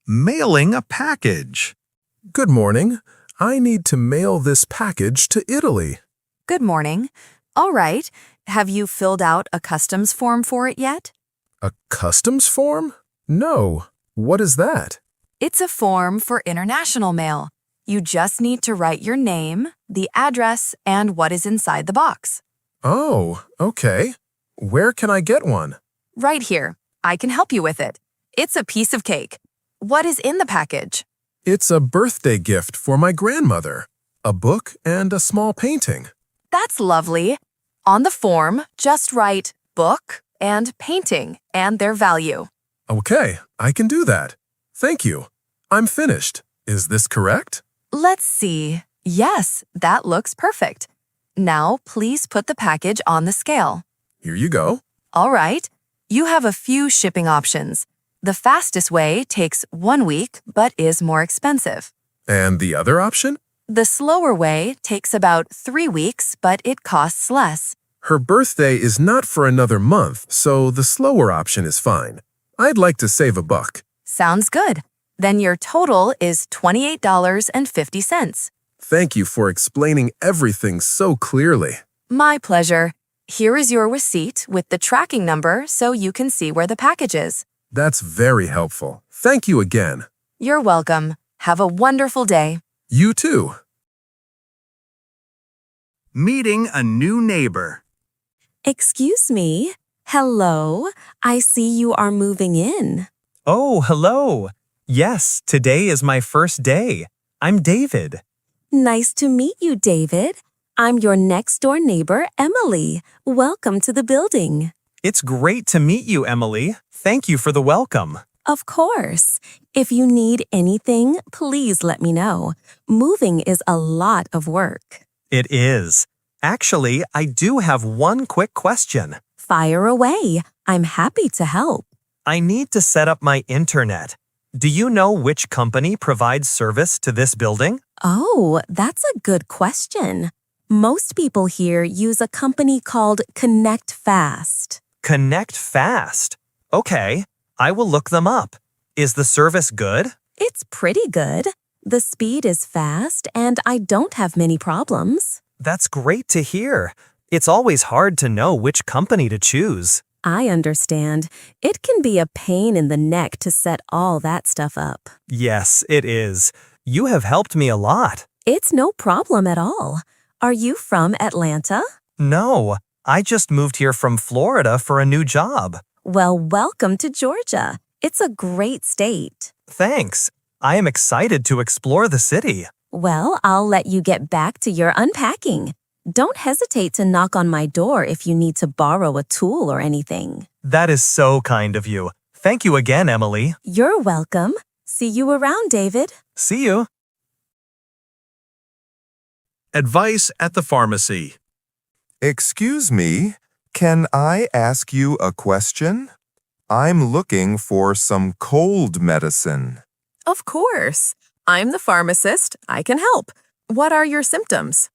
Mailing a package. Good morning. I need to mail this package to Italy. Good morning. All right. Have you filled out a customs form for it yet? A customs form? No. What is that? It's a form for international mail. You just need to write your name, the address, and what is inside the box. Oh, okay. Where can I get one? Right here. I can help you with it. It's a piece of cake. What is in the package? It's a birthday gift for my grandmother. A book and a small painting. That's lovely. On the form, just write book and painting and their value. Okay, I can do that. Thank you. I'm finished. Is this correct? Let's see. Yes, that looks perfect. Now, please put the package on the scale. Here you go. All right. You have a few shipping options. The fastest way takes 1 week but is more expensive. And the other option? The slower way takes about 3 weeks but it costs less. Her birthday is not for another month, so the slower option is fine. I'd like to save a buck. Sounds good. Then your total is $28.50. Thank you for explaining everything so clearly. My pleasure. Here is your receipt with the tracking number so you can see where the package is. That's very helpful. Thank you again. You're welcome. Have a wonderful day. You too. Meeting a new neighbor. Excuse me. Hello. I see you are moving in. Oh, hello. Yes, today is my first day. I'm David. Nice to meet you, David. I'm your next-door neighbor, Emily. Welcome to the building. It's great to meet you, Emily. Thank you for the welcome. Of course. If you need anything, please let me know. Moving is a lot of work. It is. Actually, I do have one quick question. Fire away. I'm happy to help. I need to set up my internet. Do you know which company provides service to this building? Oh, that's a good question. Most people here use a company called Connect Fast. Connect Fast. Okay, I will look them up. Is the service good? It's pretty good. The speed is fast and I don't have many problems. That's great to hear. It's always hard to know which company to choose. I understand. It can be a pain in the neck to set all that stuff up. Yes, it is. You have helped me a lot. It's no problem at all. Are you from Atlanta? No, I just moved here from Florida for a new job. Well, welcome to Georgia. It's a great state. Thanks. I am excited to explore the city. Well, I'll let you get back to your unpacking. Don't hesitate to knock on my door if you need to borrow a tool or anything. That is so kind of you. Thank you again, Emily. You're welcome. See you around, David. See you. Advice at the pharmacy. Excuse me, can I ask you a question? I'm looking for some cold medicine. Of course. I'm the pharmacist. I can help. What are your symptoms?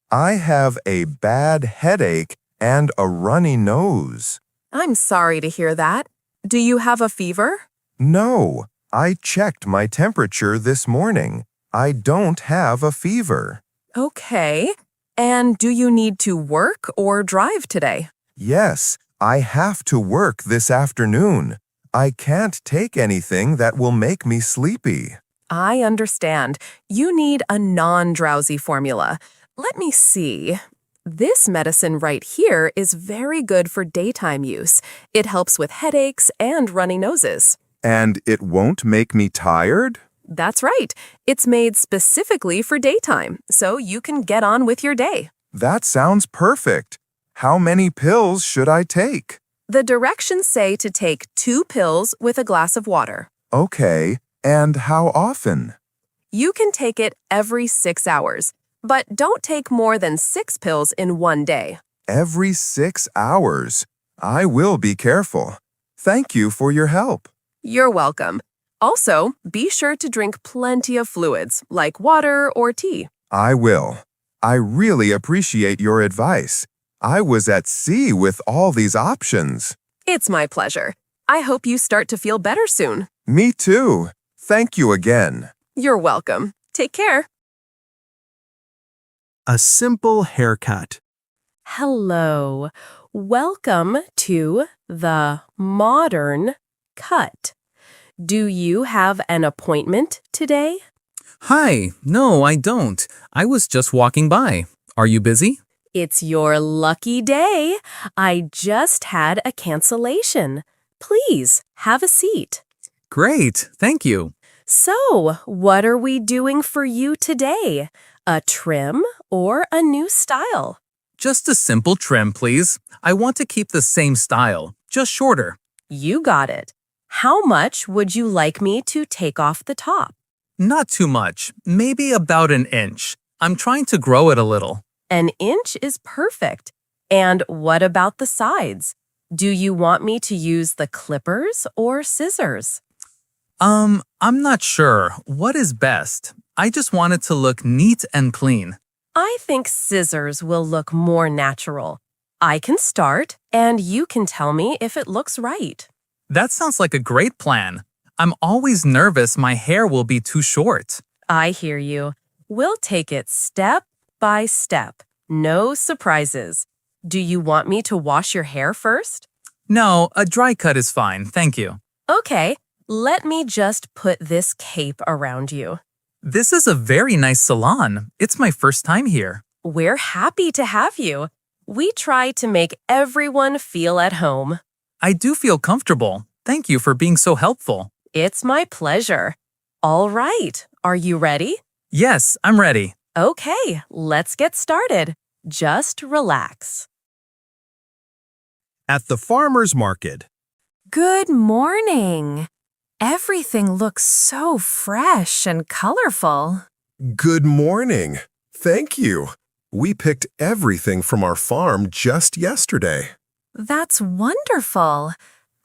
I have a bad headache and a runny nose. I'm sorry to hear that. Do you have a fever? No, I checked my temperature this morning. I don't have a fever. Okay. And do you need to work or drive today? Yes, I have to work this afternoon. I can't take anything that will make me sleepy. I understand. You need a non-drowsy formula. Let me see. This medicine right here is very good for daytime use. It helps with headaches and runny noses. And it won't make me tired? That's right. It's made specifically for daytime, so you can get on with your day. That sounds perfect. How many pills should I take? The directions say to take 2 pills with a glass of water. Okay, and how often? You can take it every 6 hours, but don't take more than 6 pills in one day. Every 6 hours. I will be careful. Thank you for your help. You're welcome. Also, be sure to drink plenty of fluids, like water or tea. I will. I really appreciate your advice. I was at sea with all these options. It's my pleasure. I hope you start to feel better soon. Me too. Thank you again. You're welcome. Take care. A simple haircut. Hello. Welcome to the modern cut. Do you have an appointment today? Hi, no, I don't. I was just walking by. Are you busy? It's your lucky day. I just had a cancellation. Please have a seat. Great, thank you. So, what are we doing for you today? A trim or a new style? Just a simple trim, please. I want to keep the same style, just shorter. You got it. How much would you like me to take off the top? Not too much, maybe about an inch. I'm trying to grow it a little. An inch is perfect. And what about the sides? Do you want me to use the clippers or scissors? I'm not sure. What is best? I just want it to look neat and clean. I think scissors will look more natural. I can start, and you can tell me if it looks right. That sounds like a great plan. I'm always nervous my hair will be too short. I hear you. We'll take it step by step. No surprises. Do you want me to wash your hair first? No, a dry cut is fine, thank you. Okay, let me just put this cape around you. This is a very nice salon. It's my first time here. We're happy to have you. We try to make everyone feel at home. I do feel comfortable. Thank you for being so helpful. It's my pleasure. All right, are you ready? Yes, I'm ready. Okay, let's get started. Just relax. At the farmer's market. Good morning. Everything looks so fresh and colorful. Good morning. Thank you. We picked everything from our farm just yesterday. That's wonderful.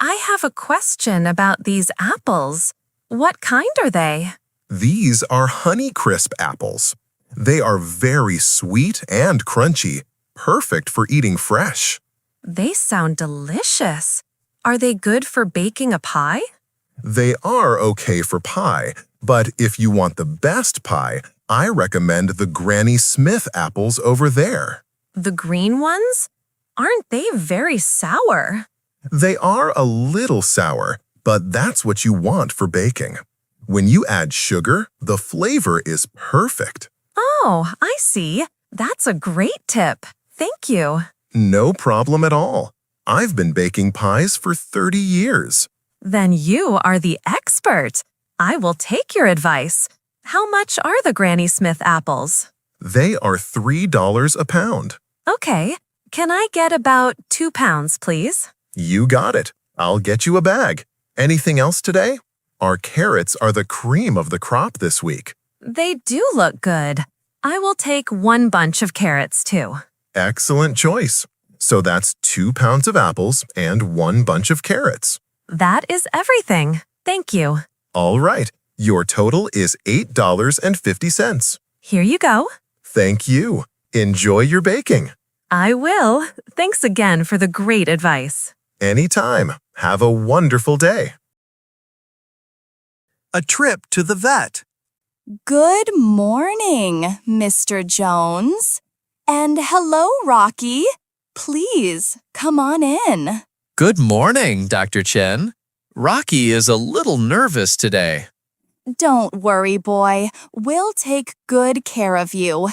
I have a question about these apples. What kind are they? These are Honeycrisp apples. They are very sweet and crunchy, perfect for eating fresh. They sound delicious. Are they good for baking a pie? They are okay for pie, but if you want the best pie, I recommend the Granny Smith apples over there. The green ones? Aren't they very sour? They are a little sour, but that's what you want for baking. When you add sugar, the flavor is perfect. Oh, I see. That's a great tip. Thank you. No problem at all. I've been baking pies for 30 years. Then you are the expert. I will take your advice. How much are the Granny Smith apples? They are $3 a pound. Okay. Can I get about 2 pounds, please? You got it. I'll get you a bag. Anything else today? Our carrots are the cream of the crop this week. They do look good. I will take 1 bunch of carrots, too. Excellent choice. So that's 2 pounds of apples and 1 bunch of carrots. That is everything. Thank you. All right. Your total is $8.50. Here you go. Thank you. Enjoy your baking. I will. Thanks again for the great advice. Anytime. Have a wonderful day. A trip to the vet. Good morning, Mr. Jones. And hello, Rocky. Please, come on in. Good morning, Dr. Chen. Rocky is a little nervous today. Don't worry, boy. We'll take good care of you.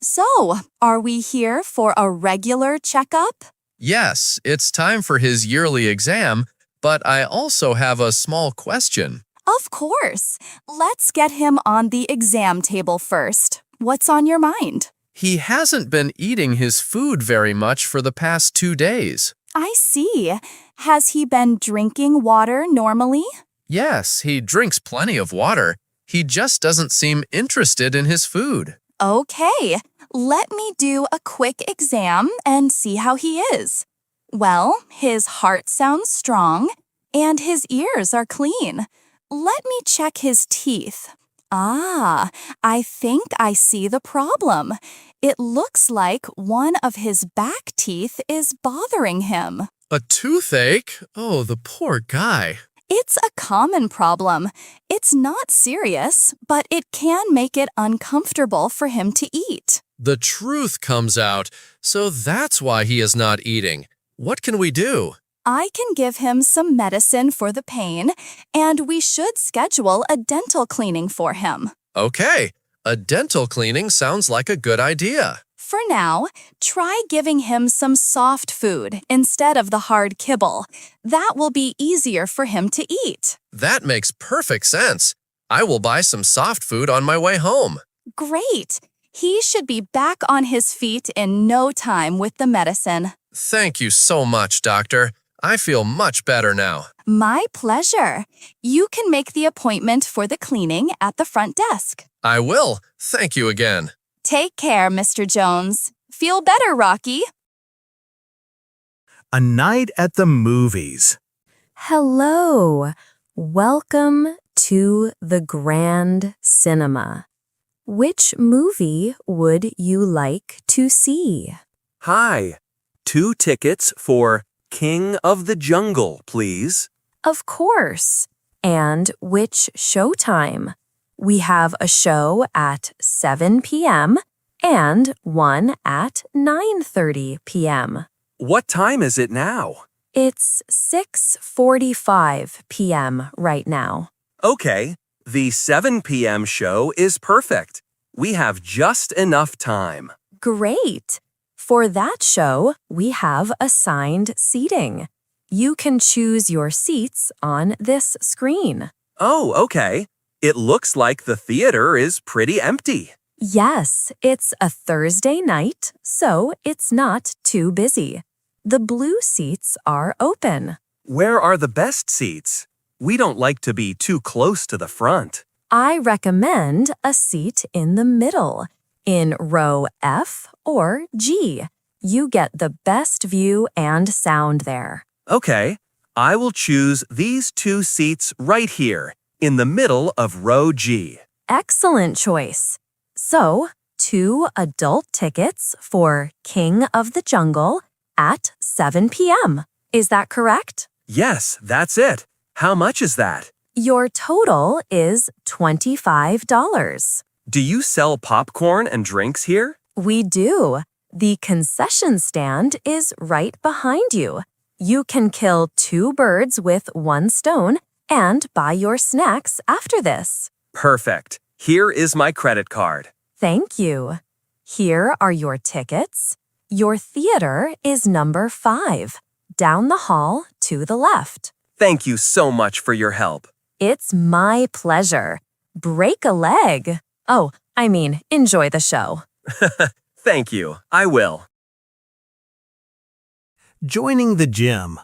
So, are we here for a regular checkup? Yes, it's time for his yearly exam, but I also have a small question. Of course. Let's get him on the exam table first. What's on your mind? He hasn't been eating his food very much for the past 2 days. I see. Has he been drinking water normally? Yes, he drinks plenty of water. He just doesn't seem interested in his food. Okay, let me do a quick exam and see how he is. Well, his heart sounds strong and his ears are clean. Let me check his teeth. Ah, I think I see the problem. It looks like one of his back teeth is bothering him. A toothache? Oh, the poor guy. It's a common problem. It's not serious, but it can make it uncomfortable for him to eat. The truth comes out, so that's why he is not eating. What can we do? I can give him some medicine for the pain, and we should schedule a dental cleaning for him. Okay, a dental cleaning sounds like a good idea. For now, try giving him some soft food instead of the hard kibble. That will be easier for him to eat. That makes perfect sense. I will buy some soft food on my way home. Great! He should be back on his feet in no time with the medicine. Thank you so much, doctor. I feel much better now. My pleasure. You can make the appointment for the cleaning at the front desk. I will. Thank you again. Take care, Mr. Jones. Feel better, Rocky. A night at the movies. Hello. Welcome to the Grand Cinema. Which movie would you like to see? Hi. 2 tickets for King of the Jungle, please. Of course. And which showtime? We have a show at 7 p.m. and one at 9:30 p.m. What time is it now? It's 6:45 p.m. right now. Okay, the 7 p.m. show is perfect. We have just enough time. Great! For that show, we have assigned seating. You can choose your seats on this screen. Oh, okay. It looks like the theater is pretty empty. Yes, it's a Thursday night, so it's not too busy. The blue seats are open. Where are the best seats? We don't like to be too close to the front. I recommend a seat in the middle, in row F or G. You get the best view and sound there. Okay, I will choose these 2 seats right here, in the middle of row G. Excellent choice. So, 2 adult tickets for King of the Jungle at 7 p.m. Is that correct? Yes, that's it. How much is that? Your total is $25. Do you sell popcorn and drinks here? We do. The concession stand is right behind you. You can kill 2 birds with 1 stone and buy your snacks after this. Perfect. Here is my credit card. Thank you. Here are your tickets. Your theater is number 5, down the hall to the left. Thank you so much for your help. It's my pleasure. Break a leg. Oh, I mean, enjoy the show. Thank you. I will. Joining the gym.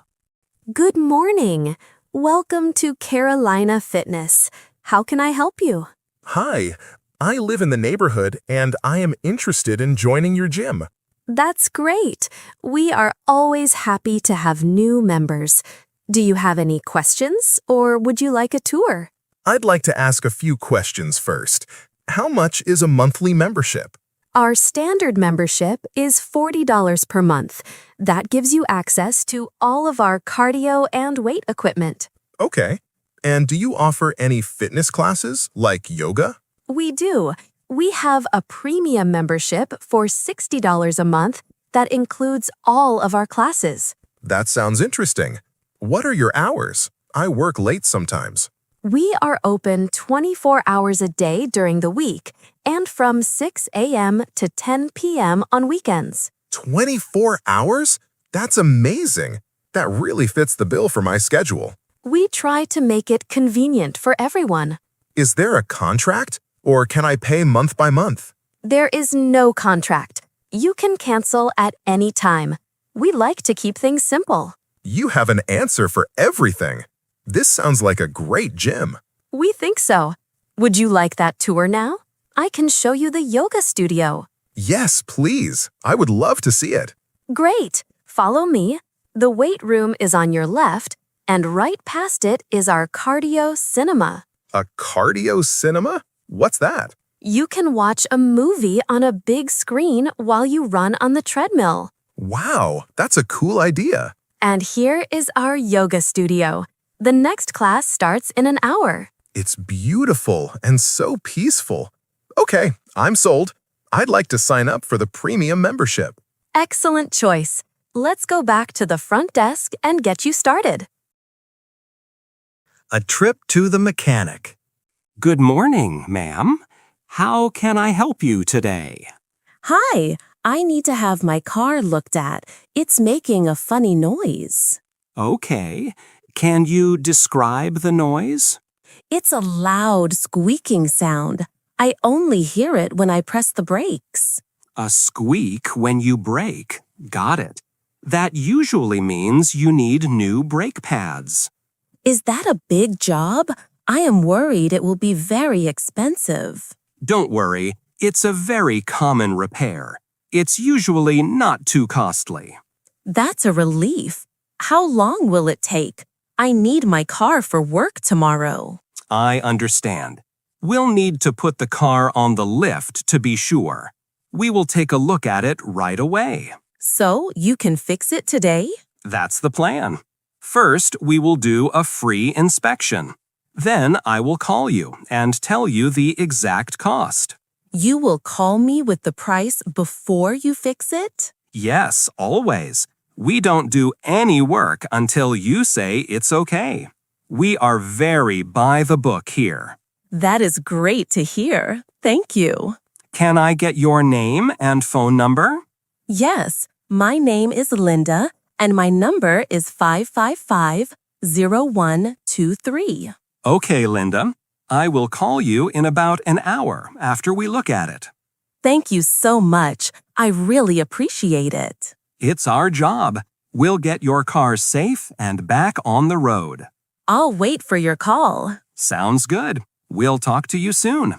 Good morning. Welcome to Carolina Fitness. How can I help you? Hi, I live in the neighborhood and I am interested in joining your gym. That's great. We are always happy to have new members. Do you have any questions or would you like a tour? I'd like to ask a few questions first. How much is a monthly membership? Our standard membership is $40 per month. That gives you access to all of our cardio and weight equipment. Okay. And do you offer any fitness classes, like yoga? We do. We have a premium membership for $60 a month that includes all of our classes. That sounds interesting. What are your hours? I work late sometimes. We are open 24 hours a day during the week and from 6 a.m. to 10 p.m. on weekends. 24 hours? That's amazing. That really fits the bill for my schedule. We try to make it convenient for everyone. Is there a contract, or can I pay month by month? There is no contract. You can cancel at any time. We like to keep things simple. You have an answer for everything. This sounds like a great gym. We think so. Would you like that tour now? I can show you the yoga studio. Yes, please. I would love to see it. Great. Follow me. The weight room is on your left, and right past it is our cardio cinema. A cardio cinema? What's that? You can watch a movie on a big screen while you run on the treadmill. Wow, that's a cool idea. And here is our yoga studio. The next class starts in an hour. It's beautiful and so peaceful. Okay, I'm sold. I'd like to sign up for the premium membership. Excellent choice. Let's go back to the front desk and get you started. A trip to the mechanic. Good morning, ma'am. How can I help you today? Hi, I need to have my car looked at. It's making a funny noise. Okay. Can you describe the noise? It's a loud squeaking sound. I only hear it when I press the brakes. A squeak when you brake. Got it. That usually means you need new brake pads. Is that a big job? I am worried it will be very expensive. Don't worry, it's a very common repair. It's usually not too costly. That's a relief. How long will it take? I need my car for work tomorrow. I understand. We'll need to put the car on the lift to be sure. We will take a look at it right away. So you can fix it today? That's the plan. First, we will do a free inspection. Then I will call you and tell you the exact cost. You will call me with the price before you fix it? Yes, always. We don't do any work until you say it's okay. We are very by the book here. That is great to hear. Thank you. Can I get your name and phone number? Yes, my name is Linda, and my number is 555-0123. Okay, Linda. I will call you in about an hour after we look at it. Thank you so much. I really appreciate it. It's our job. We'll get your car safe and back on the road. I'll wait for your call. Sounds good. We'll talk to you soon.